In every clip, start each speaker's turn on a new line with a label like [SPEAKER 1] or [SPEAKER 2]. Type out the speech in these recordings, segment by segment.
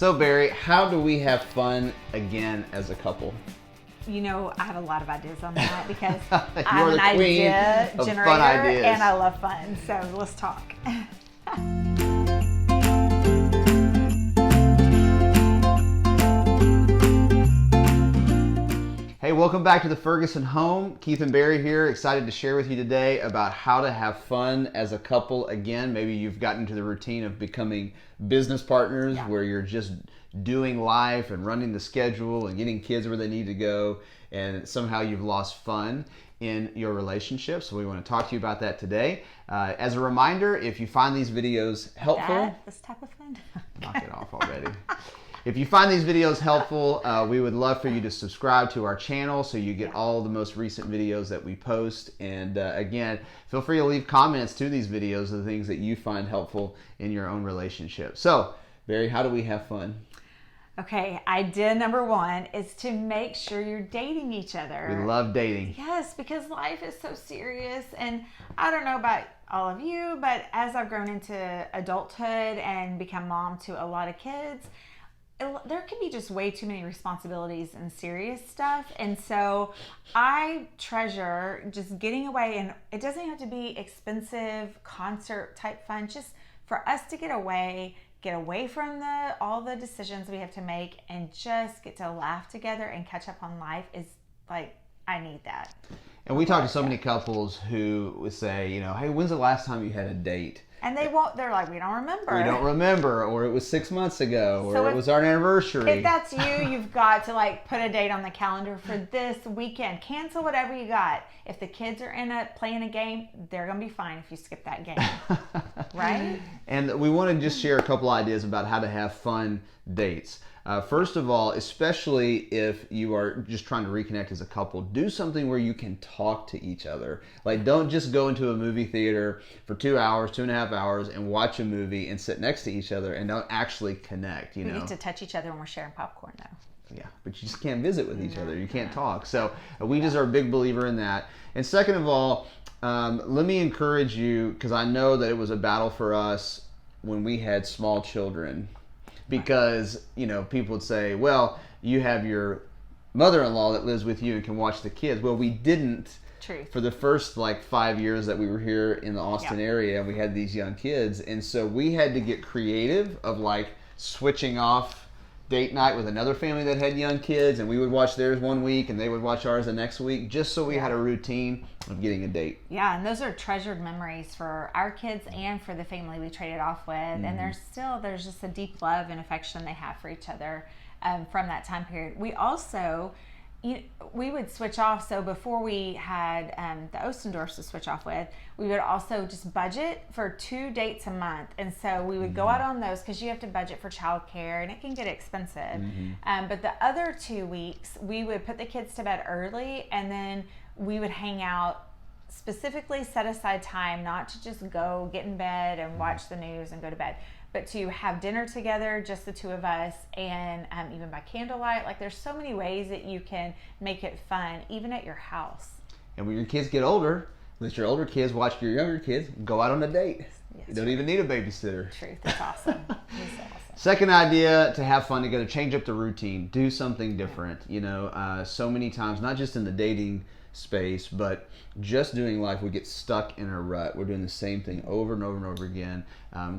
[SPEAKER 1] So Barry, how do we have fun again as a couple?
[SPEAKER 2] You know, I have a lot of ideas on that because
[SPEAKER 1] You're
[SPEAKER 2] I'm
[SPEAKER 1] the
[SPEAKER 2] an
[SPEAKER 1] queen
[SPEAKER 2] idea
[SPEAKER 1] of
[SPEAKER 2] generator
[SPEAKER 1] fun ideas.
[SPEAKER 2] and I love fun. So let's talk.
[SPEAKER 1] Hey, welcome back to the Ferguson home. Keith and Barry here, excited to share with you today about how to have fun as a couple again. Maybe you've gotten into the routine of becoming business partners where you're just doing life and running the schedule and getting kids where they need to go, and somehow you've lost fun in your relationship. So we want to talk to you about that today. As a reminder, if you find these videos helpful,
[SPEAKER 2] This type of fun.
[SPEAKER 1] knock it off already. If you find these videos helpful, we would love for you to subscribe to our channel so you get all the most recent videos that we post. And again, feel free to leave comments to these videos of the things that you find helpful in your own relationship. So, Barry, how do we have fun?
[SPEAKER 2] Okay, idea number one is to make sure you're dating each other.
[SPEAKER 1] We love dating.
[SPEAKER 2] Yes, because life is so serious. And I don't know about all of you, but as I've grown into adulthood and become mom to a lot of kids, there can be just way too many responsibilities and serious stuff. And so I treasure just getting away, and it doesn't have to be expensive concert type fun. Just for us to get away from all the decisions we have to make and just get to laugh together and catch up on life is like, I need that.
[SPEAKER 1] And we talk to so many couples who would say, you know, hey, when's the last time you had a date?
[SPEAKER 2] And they're like, we don't remember.
[SPEAKER 1] We don't remember, or it was 6 months ago, or it was our anniversary.
[SPEAKER 2] If that's you've got to like put a date on the calendar for this weekend. Cancel whatever you got. If the kids are playing a game, they're going to be fine if you skip that game. Right?
[SPEAKER 1] And we want to just share a couple ideas about how to have fun dates. First of all, especially if you are just trying to reconnect as a couple, do something where you can talk to each other. Like, don't just go into a movie theater for 2 hours, 2.5 hours, and watch a movie and sit next to each other and don't actually connect. You know,
[SPEAKER 2] we get to touch each other when we're sharing popcorn, though.
[SPEAKER 1] Yeah, but you just can't visit with each other. You can't talk. So we just are a big believer in that. And second of all, let me encourage you, because I know that it was a battle for us when we had small children. Because, you know, people would say, well, you have your mother-in-law that lives with you and can watch the kids. Well, we didn't.
[SPEAKER 2] Truth.
[SPEAKER 1] For the first 5 years that we were here in the Austin area. We had these young kids. And so we had to get creative of switching off date night with another family that had young kids, and we would watch theirs one week and they would watch ours the next week, just so we had a routine of getting a date.
[SPEAKER 2] Yeah, and those are treasured memories for our kids and for the family we traded off with. And there's just a deep love and affection they have for each other from that time period. We also we would switch off. So before we had the Ostendorfs to switch off with, we would also just budget for 2 dates a month. And so we would go out on those because you have to budget for childcare and it can get expensive. But the other 2 weeks, we would put the kids to bed early, and then we would hang out, specifically set aside time, not to just go get in bed and watch the news and go to bed, but to have dinner together, just the two of us, and even by candlelight. Like, there's so many ways that you can make it fun, even at your house.
[SPEAKER 1] And when your kids get older, let your older kids watch your younger kids go out on a date.
[SPEAKER 2] Yes,
[SPEAKER 1] you don't even need a babysitter.
[SPEAKER 2] Truth, that's awesome. It's awesome.
[SPEAKER 1] Second idea to have fun together, change up the routine. Do something different. You know, so many times, not just in the dating space, but just doing life, we get stuck in a rut. We're doing the same thing over and over and over again,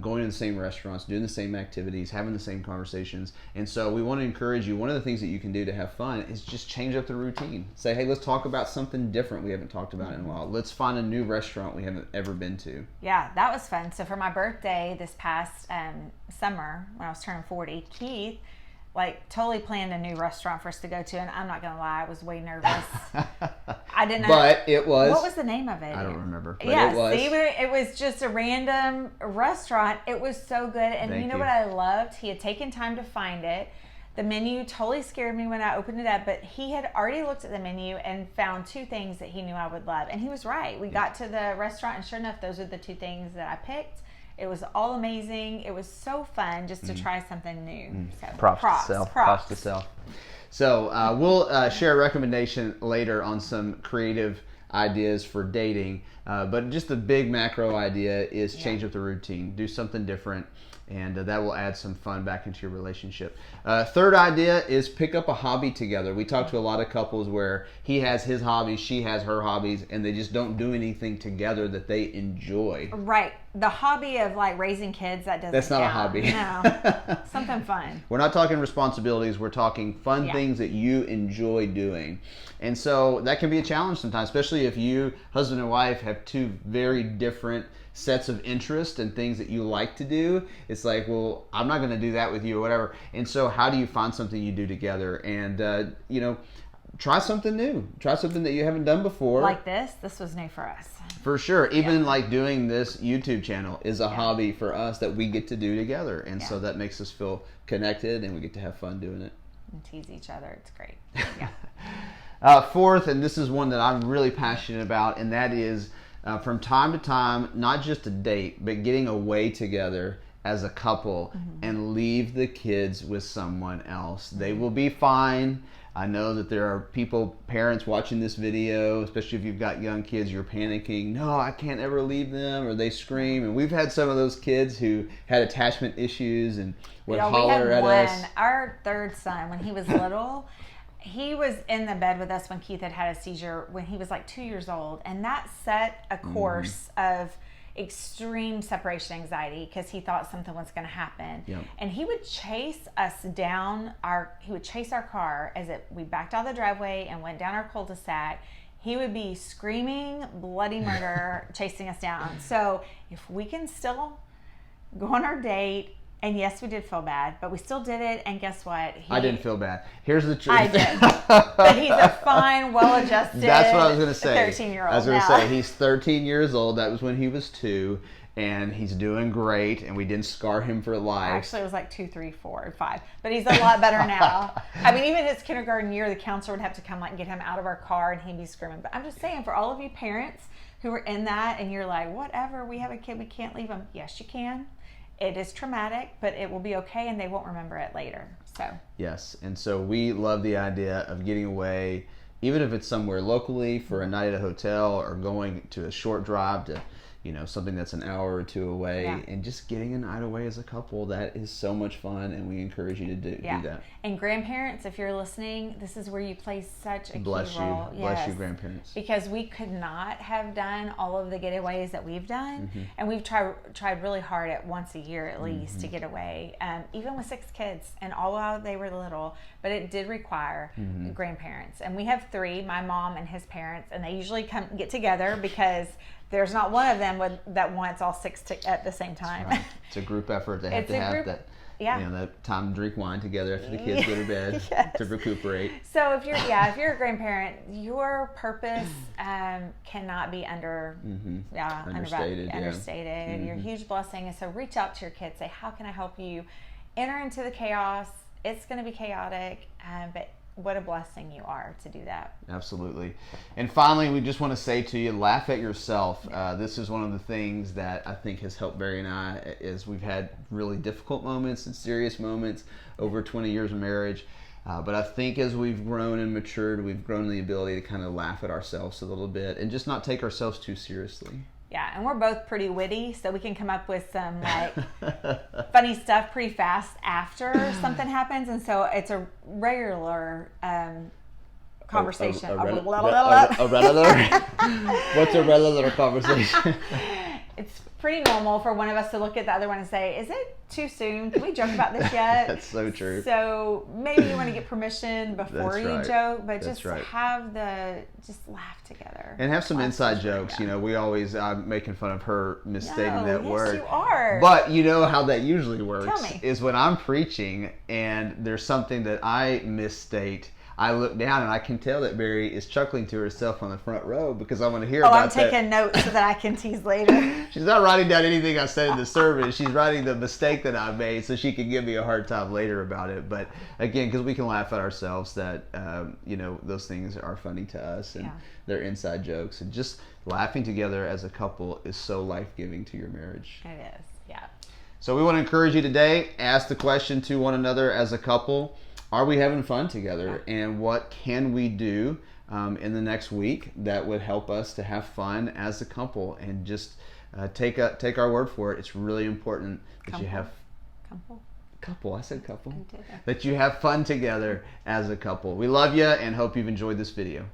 [SPEAKER 1] going to the same restaurants, doing the same activities, having the same conversations. And so we want to encourage you, one of the things that you can do to have fun is just change up the routine. Say, hey, let's talk about something different we haven't talked about in a while. Let's find a new restaurant we haven't ever been to.
[SPEAKER 2] Yeah, that was fun. So for my birthday this past summer, when I was turning 40, Keith totally planned a new restaurant for us to go to, and I'm not gonna lie, I was way nervous. I didn't know.
[SPEAKER 1] But it was.
[SPEAKER 2] What was the name of it?
[SPEAKER 1] I don't remember. But
[SPEAKER 2] yeah,
[SPEAKER 1] it was.
[SPEAKER 2] See, it was just a random restaurant. It was so good, and
[SPEAKER 1] Thank you.
[SPEAKER 2] what I loved? He had taken time to find it. The menu totally scared me when I opened it up, but he had already looked at the menu and found 2 things that he knew I would love, and he was right. We got to the restaurant, and sure enough, those are the 2 things that I picked. It was all amazing. It was so fun just to try something new. So,
[SPEAKER 1] Props to self. So we'll share a recommendation later on some creative ideas for dating. But just the big macro idea is change up the routine. Do something different. And that will add some fun back into your relationship. Third idea is pick up a hobby together. We talk to a lot of couples where he has his hobbies, she has her hobbies, and they just don't do anything together that they enjoy.
[SPEAKER 2] Right. The hobby of like raising kids, that's
[SPEAKER 1] not
[SPEAKER 2] count.
[SPEAKER 1] a hobby.
[SPEAKER 2] No. Something fun.
[SPEAKER 1] We're not talking responsibilities. We're talking fun things that you enjoy doing. And so that can be a challenge sometimes, especially if you, husband and wife, have two very different sets of interest and things that you like to do. It's like, well, I'm not going to do that with you or whatever. And so how do you find something you do together? And, try something new. Try something that you haven't done before.
[SPEAKER 2] Like this. This was new for us.
[SPEAKER 1] For sure. Even like doing this YouTube channel is a hobby for us that we get to do together. And so that makes us feel connected and we get to have fun doing it.
[SPEAKER 2] And tease each other. It's great.
[SPEAKER 1] Fourth, and this is one that I'm really passionate about, and that is from time to time, not just a date, but getting away together as a couple and leave the kids with someone else. They will be fine. I know that there are parents watching this video, especially if you've got young kids, you're panicking. No, I can't ever leave them, or they scream. And we've had some of those kids who had attachment issues and would holler at us.
[SPEAKER 2] Our third son, when he was little, he was in the bed with us when Keith had a seizure when he was like 2 years old. And that set a course of extreme separation anxiety because he thought something was going to happen. And he would chase us down he would chase our car as we backed out of the driveway and went down our cul-de-sac. He would be screaming bloody murder chasing us down. So if we can still go on our date, and yes, we did feel bad, but we still did it. And guess what?
[SPEAKER 1] I didn't feel bad. Here's the truth.
[SPEAKER 2] I did. But he's a fine, well-adjusted 13-year-old.
[SPEAKER 1] That's what I was going to say. I was going to
[SPEAKER 2] now.
[SPEAKER 1] say he's 13 years old. That was when he was 2. And he's doing great. And we didn't scar him for life.
[SPEAKER 2] Actually, it was like 2, 3, 4, 5. But he's a lot better now. I mean, even his kindergarten year, the counselor would have to come like get him out of our car and he'd be screaming. But I'm just saying, for all of you parents who are in that and you're like, whatever, we have a kid, we can't leave him. Yes, you can. It is traumatic, but it will be okay, and they won't remember it later. So
[SPEAKER 1] yes, and so we love the idea of getting away, even if it's somewhere locally for a night at a hotel or going to a short drive to something that's an hour or 2 away, and just getting a night away as a couple. That is so much fun, and we encourage you to do that.
[SPEAKER 2] And grandparents, if you're listening, this is where you play such a key role.
[SPEAKER 1] Bless you, grandparents.
[SPEAKER 2] Because we could not have done all of the getaways that we've done, and we've tried really hard at once a year at least to get away, even with 6 kids, and all while they were little. But it did require grandparents, and we have 3, my mom and his parents, and they usually get together because there's not one of them that wants all 6 at the same time.
[SPEAKER 1] Right. It's a group effort. They have to have that. That time to drink wine together after the kids go to bed to recuperate.
[SPEAKER 2] So if you're a grandparent, your purpose cannot be understated. You're a huge blessing, and so reach out to your kids. Say, how can I help you enter into the chaos? It's going to be chaotic, but what a blessing you are to do that.
[SPEAKER 1] Absolutely. And finally, we just want to say to you, laugh at yourself. This is one of the things that I think has helped Barry and I, is we've had really difficult moments and serious moments over 20 years of marriage. But I think as we've grown and matured, we've grown the ability to kind of laugh at ourselves a little bit and just not take ourselves too seriously.
[SPEAKER 2] Yeah, and we're both pretty witty, so we can come up with some funny stuff pretty fast after something happens, and so it's a regular conversation.
[SPEAKER 1] A regular? What's a regular conversation?
[SPEAKER 2] It's pretty normal for one of us to look at the other one and say, is it too soon? Can we joke about this yet?
[SPEAKER 1] That's so true.
[SPEAKER 2] So maybe you want to get permission before you joke, but just laugh together.
[SPEAKER 1] And have some inside jokes. We always, I'm making fun of her misstating that word.
[SPEAKER 2] Yes, you are.
[SPEAKER 1] But you know how that usually works.
[SPEAKER 2] Tell me.
[SPEAKER 1] Is when I'm preaching and there's something that I misstate, I look down and I can tell that Barry is chuckling to herself on the front row because I want to hear about
[SPEAKER 2] that. I'm taking notes so that I can tease later.
[SPEAKER 1] She's not writing down anything I said in the service. She's writing the mistake that I made so she can give me a hard time later about it. But again, because we can laugh at ourselves, that those things are funny to us and they're inside jokes. And just laughing together as a couple is so life-giving to your marriage.
[SPEAKER 2] It is, yeah.
[SPEAKER 1] So we want to encourage you today, ask the question to one another as a couple. Are we having fun together? And what can we do in the next week that would help us to have fun as a couple? And just take our word for it. It's really important that you have Couple. I said couple.
[SPEAKER 2] I did.
[SPEAKER 1] That you have fun together as a couple. We love you and hope you've enjoyed this video.